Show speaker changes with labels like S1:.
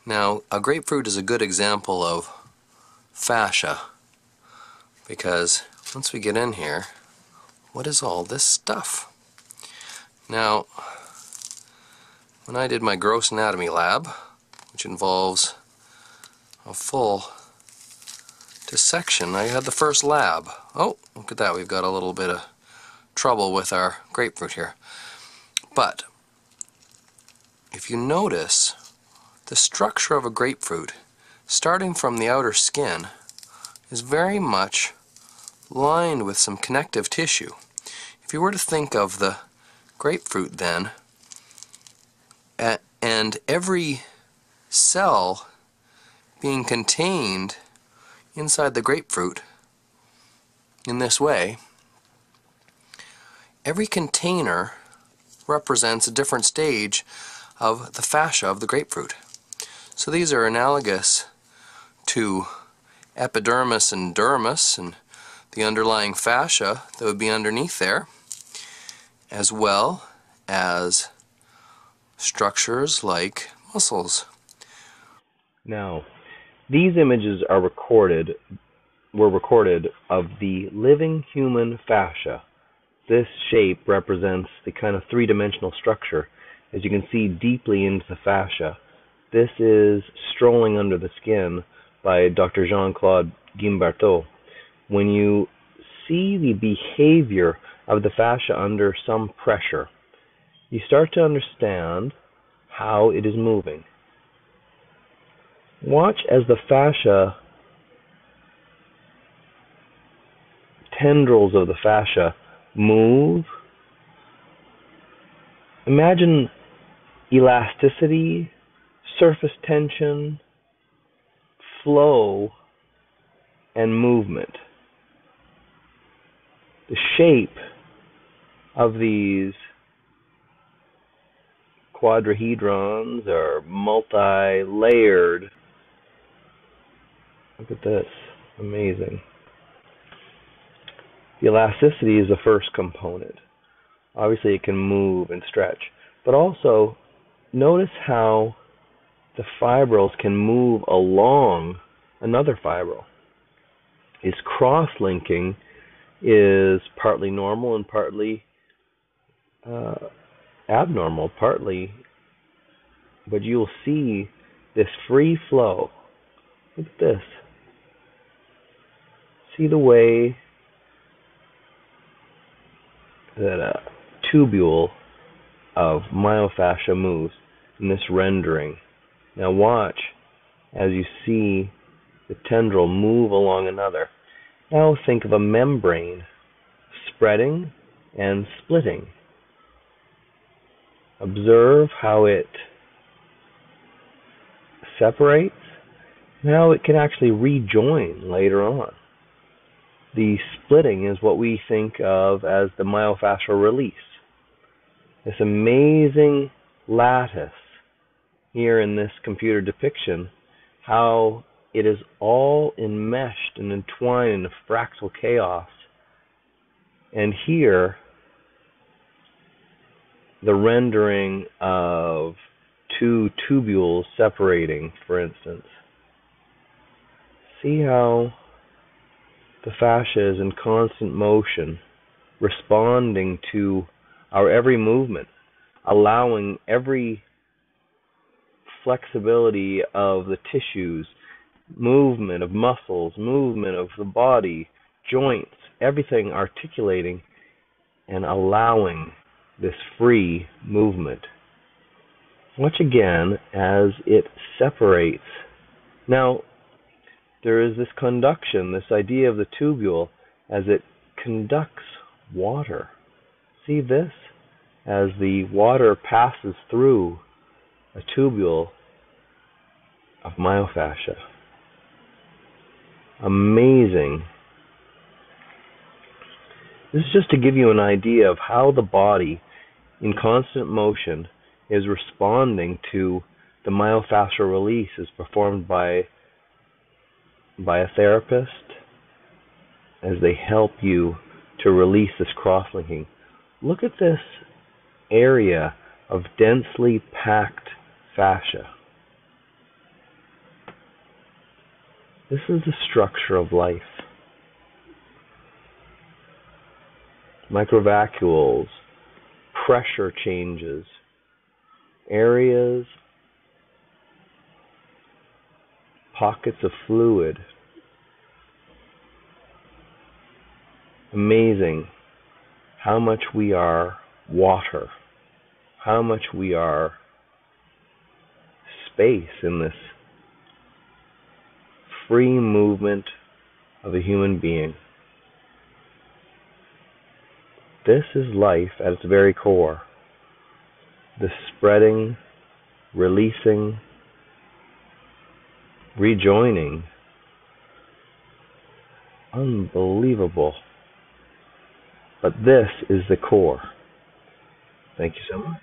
S1: Now, a grapefruit is a good example of fascia, because once we get in here, what is all this stuff? Now, when I did my gross anatomy lab, which involves a full dissection, I had the first lab. Oh, look at that, we've got a little bit of trouble with our grapefruit here. But if you notice, the structure of a grapefruit, starting from the outer skin, is very much lined with some connective tissue. If you were to think of the grapefruit then, and every cell being contained inside the grapefruit in this way, every container represents a different stage of the fascia of the grapefruit. So these are analogous to epidermis and dermis and the underlying fascia that would be underneath there, as well as structures like muscles.
S2: Now, these images were recorded of the living human fascia. This shape represents the kind of three-dimensional structure, as you can see deeply into the fascia. This is Strolling Under the Skin by Dr. Jean-Claude Guimberteau. When you see the behavior of the fascia under some pressure, you start to understand how it is moving. Watch as the fascia, tendrils of the fascia move. Imagine elasticity, surface tension, flow, and movement. The shape of these quadrahedrons are multi-layered. Look at this, amazing. The elasticity is the first component. Obviously it can move and stretch, but also notice how the fibrils can move along another fibril. Its cross-linking is partly normal and partly abnormal, but you'll see this free flow. Look at this. See the way that a tubule of myofascia moves in this rendering. Now watch as you see the tendril move along another. Now think of a membrane spreading and splitting. Observe how it separates and how it can actually rejoin later on. The splitting is what we think of as the myofascial release. This amazing lattice here in this computer depiction, how it is all enmeshed and entwined in a fractal chaos. And here, the rendering of two tubules separating, for instance. See how the fascia is in constant motion, responding to our every movement, allowing every flexibility of the tissues, movement of muscles, movement of the body, joints, everything articulating and allowing this free movement. Watch again as it separates. Now, there is this conduction, this idea of the tubule as it conducts water. See this? As the water passes through a tubule of myofascia. Amazing. This is just to give you an idea of how the body, in constant motion, is responding to the myofascial release as performed by a therapist as they help you to release this cross-linking. Look at this area of densely packed fascia. This is the structure of life. Microvacuoles, pressure changes, areas, pockets of fluid. Amazing how much we are water, how much we are space in this free movement of a human being. This is life at its very core. The spreading, releasing, rejoining. Unbelievable. But this is the core. Thank you so much.